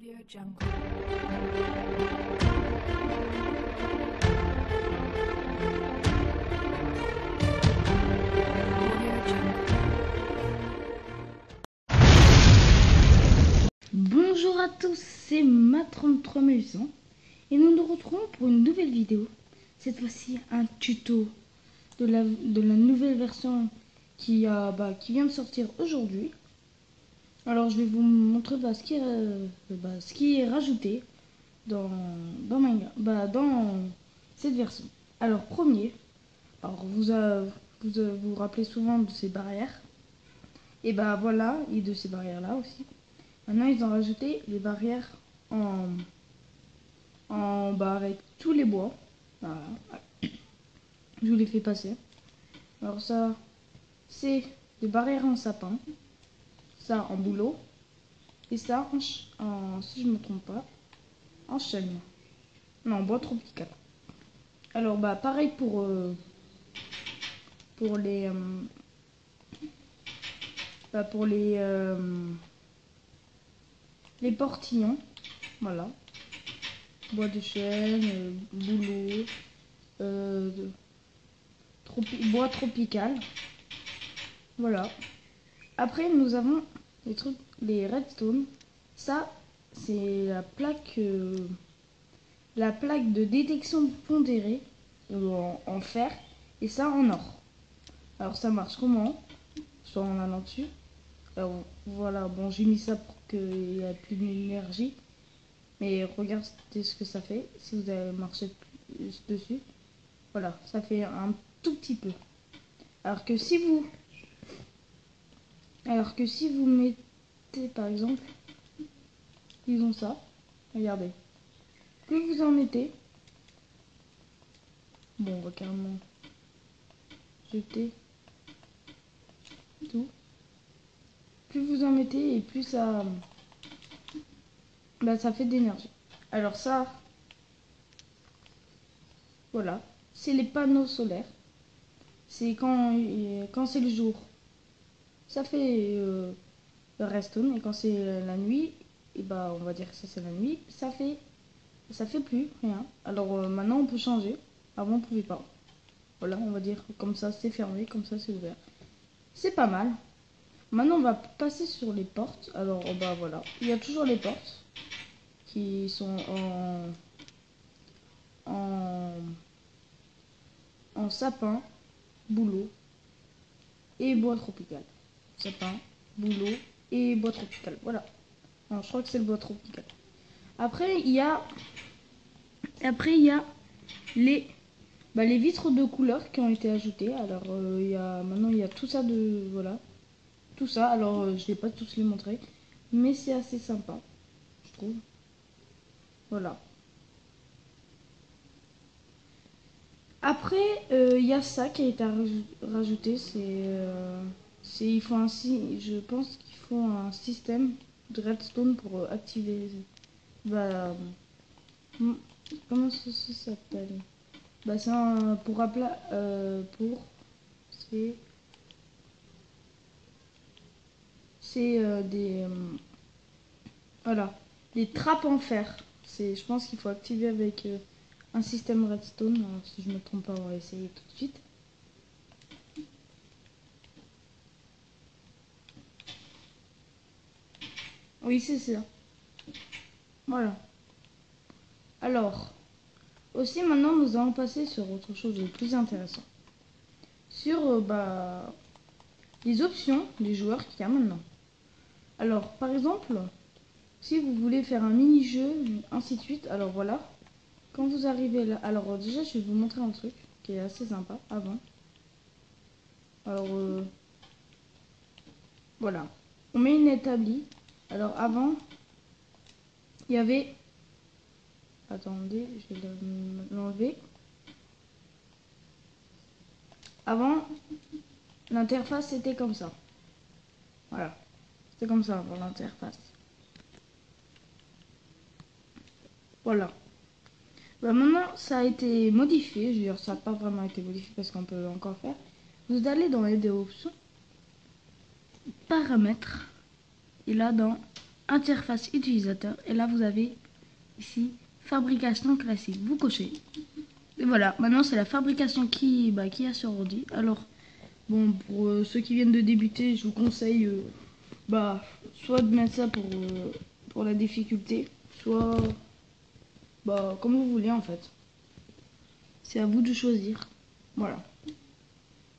Audio Jungle. Audio Jungle. Bonjour à tous, c'est Ma33800 et nous nous retrouvons pour une nouvelle vidéo. Cette fois-ci un tuto de la nouvelle version qui vient de sortir aujourd'hui. Alors je vais vous montrer ce qui est rajouté dans cette version. Alors premier, vous vous rappelez souvent de ces barrières. Et voilà, et de ces barrières là aussi. Maintenant ils ont rajouté les barrières avec tous les bois. Voilà. Je vous les fais passer. Alors ça, c'est des barrières en sapin. Ça en bouleau. Et ça si je me trompe pas, en chêne. Non, en bois tropical. Alors pareil pour les portillons. Voilà. Bois de chêne, bouleau, bois tropical. Voilà. Après nous avons les redstone. Ça c'est la plaque de détection pondérée en fer et ça en or. Alors ça marche comment? Soit en allant dessus. Alors voilà, bon j'ai mis ça pour qu'il n'y ait plus d'énergie. Mais regardez ce que ça fait si vous avez marché dessus. Voilà, ça fait un tout petit peu. Alors que si vous mettez par exemple, disons ça, regardez. Plus vous en mettez, bon on va carrément jeter tout. Plus vous en mettez et plus ça fait d'énergie. Alors ça, voilà, c'est les panneaux solaires. C'est quand c'est le jour, ça fait le redstone, et quand c'est la nuit, et on va dire que ça c'est la nuit, ça fait plus rien. Alors maintenant on peut changer. Avant on pouvait pas. Voilà, on va dire comme ça c'est fermé, comme ça c'est ouvert. C'est pas mal. Maintenant on va passer sur les portes. Alors voilà, il y a toujours les portes qui sont en sapin, bouleau et bois tropical. Sapin, bouleau et bois tropical. Voilà. Non, je crois que c'est le bois tropical. Après il y a les vitres de couleur qui ont été ajoutées. Alors maintenant il y a tout ça tout ça. Alors je vais pas tous les montrer, mais c'est assez sympa, je trouve. Voilà. Après il y a ça qui a été rajouté. Il faut je pense qu'il faut un système de redstone pour activer. Comment ça s'appelle? C'est un voilà, des trappes en fer. Je pense qu'il faut activer avec un système redstone. Alors, si je me trompe pas, on va essayer tout de suite. Oui, c'est ça. Voilà. Alors, aussi maintenant nous allons passer sur autre chose de plus intéressant. Sur les options des joueurs qu'il y a maintenant. Alors, par exemple, si vous voulez faire un mini-jeu, ainsi de suite, alors voilà. Quand vous arrivez là, alors déjà je vais vous montrer un truc qui est assez sympa avant. Alors voilà, on met une établie. Alors avant, il y avait, attendez, je vais l'enlever. Avant, l'interface était comme ça. Voilà, c'est comme ça pour l'interface. Voilà. Maintenant, ça a été modifié. Je veux dire, ça n'a pas vraiment été modifié parce qu'on peut encore faire. Vous allez dans les options, paramètres, et là dans interface utilisateur. Et là, vous avez ici fabrication classique. Vous cochez. Et voilà, maintenant c'est la fabrication qui a sur ordi. Alors, bon, pour ceux qui viennent de débuter, je vous conseille soit de mettre ça pour la difficulté, soit comme vous voulez en fait. C'est à vous de choisir. Voilà.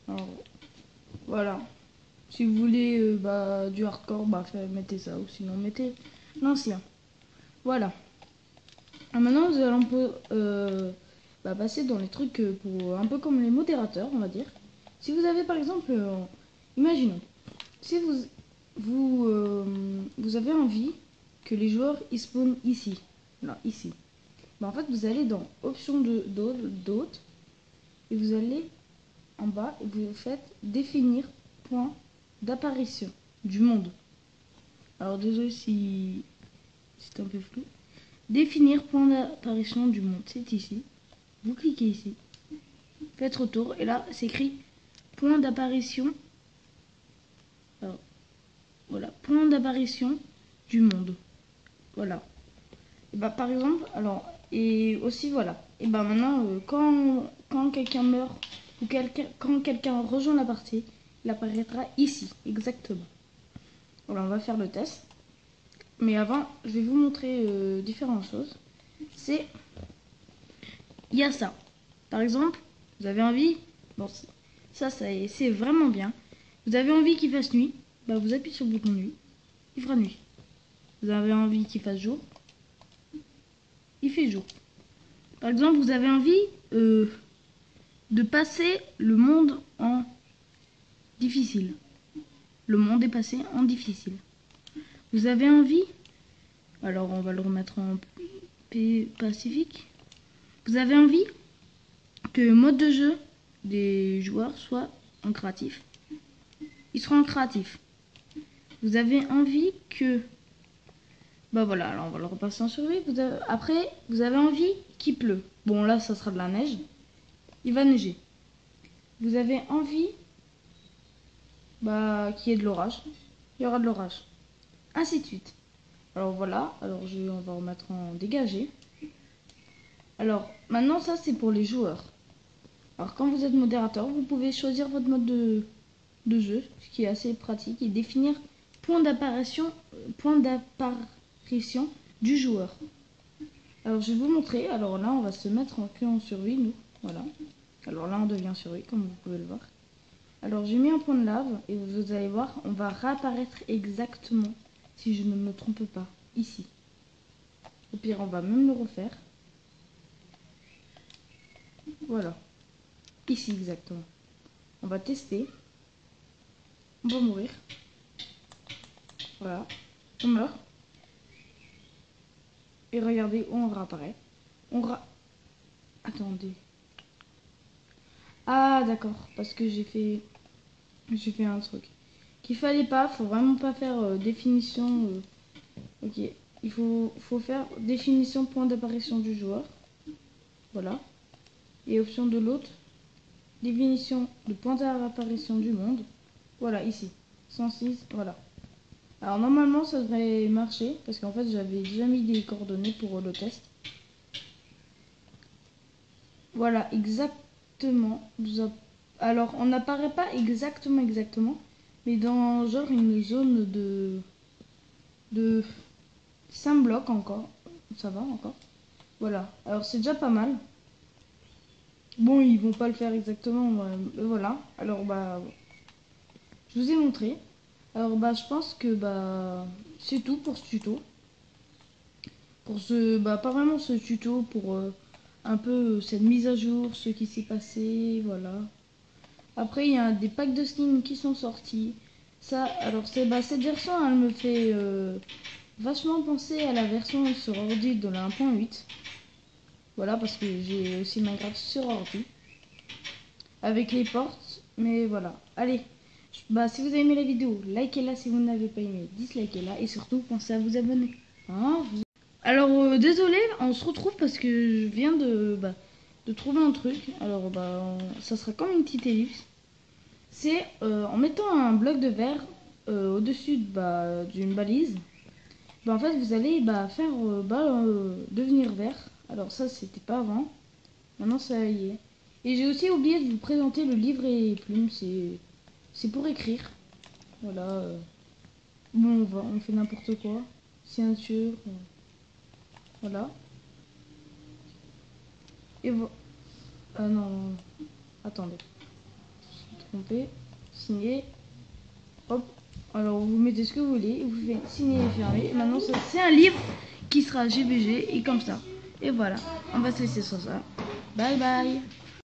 Alors, voilà. Si vous voulez du hardcore, mettez ça, ou sinon mettez l'ancien. Voilà. Alors maintenant nous allons passer dans les trucs pour un peu comme les modérateurs, on va dire. Si vous avez par exemple, imaginons, si vous avez envie que les joueurs ils spawnent ici, là, ici. En fait, vous allez dans options d'hôte et vous allez en bas et vous faites définir point d'apparition du monde. Alors désolé si c'est un peu flou. Définir point d'apparition du monde, c'est ici. Vous cliquez ici, faites retour et là c'est écrit point d'apparition. Alors voilà, point d'apparition du monde. Voilà. Et par exemple, alors et aussi voilà. Et maintenant quand quelqu'un meurt ou quand quelqu'un rejoint la partie, il apparaîtra ici exactement. Voilà, on va faire le test. Mais avant, je vais vous montrer différentes choses. Il y a ça. Par exemple, vous avez envie, bon, ça c'est vraiment bien. Vous avez envie qu'il fasse nuit, vous appuyez sur le bouton nuit, il fera nuit. Vous avez envie qu'il fasse jour, il fait jour. Par exemple, vous avez envie de passer le monde en difficile. Le monde est passé en difficile. Vous avez envie, alors on va le remettre en pacifique. Vous avez envie que le mode de jeu des joueurs soit en créatif. Ils seront en créatif. Vous avez envie que... voilà, alors on va le repasser en survie. Après, vous avez envie qu'il pleut. Bon, là, ça sera de la neige. Il va neiger. Vous avez envie qu'il y ait de l'orage. Il y aura de l'orage. Ainsi de suite. Alors voilà, alors on va remettre en dégagé. Alors, maintenant, ça, c'est pour les joueurs. Alors, quand vous êtes modérateur, vous pouvez choisir votre mode de jeu, ce qui est assez pratique, et définir point d'apparition du joueur. Alors, je vais vous montrer. Alors là, on va se mettre en survie, nous. Voilà. Alors là, on devient survie, comme vous pouvez le voir. Alors, j'ai mis un point de lave, et vous allez voir, on va réapparaître exactement, si je ne me trompe pas, ici. Au pire, on va même le refaire. Voilà. Ici, exactement. On va tester. On va mourir. Voilà. On meurt. Et regardez où on réapparaît. Attendez. Ah, d'accord. Parce que j'ai fait un truc. Qu'il fallait pas. Faut vraiment pas faire définition. Ok. Il faut faire définition point d'apparition du joueur. Voilà. Et option de l'autre. Définition de point d'apparition du monde. Voilà, ici. 106, voilà. Alors normalement ça devrait marcher. Parce qu'en fait j'avais déjà mis des coordonnées pour le test. Voilà, exactement. Alors on n'apparaît pas exactement. Mais dans genre une zone de 5 blocs encore. Ça va encore. Voilà. Alors c'est déjà pas mal. Bon, ils vont pas le faire exactement. Voilà. Alors je vous ai montré. Alors je pense que c'est tout pour ce tuto. Pour pas vraiment ce tuto, pour un peu cette mise à jour, ce qui s'est passé, voilà. Après il y a des packs de skins qui sont sortis. Ça, alors cette version elle me fait vachement penser à la version sur ordi de la 1.8. Voilà, parce que j'ai aussi Minecraft sur ordi. Avec les portes, mais voilà. Allez, si vous avez aimé la vidéo, likez-la. Si vous n'avez pas aimé, dislikez-la. Et surtout, pensez à vous abonner. Alors, désolé, on se retrouve parce que je viens de trouver un truc. Alors, ça sera comme une petite ellipse. C'est en mettant un bloc de verre au-dessus d'une balise. Bah, en fait, vous allez faire devenir vert. Alors ça, c'était pas avant. Maintenant, ça y est. Et j'ai aussi oublié de vous présenter le livre et plume. C'est pour écrire. Voilà. Bon, on fait n'importe quoi. Signature. Voilà. Et voilà. Ah non, non. Attendez. Je suis trompé. Signer. Hop. Alors vous mettez ce que vous voulez. Et vous faites signer et fermer. Et maintenant, c'est un livre qui sera GBG et comme ça. Et voilà. On va se laisser sur ça. Bye bye.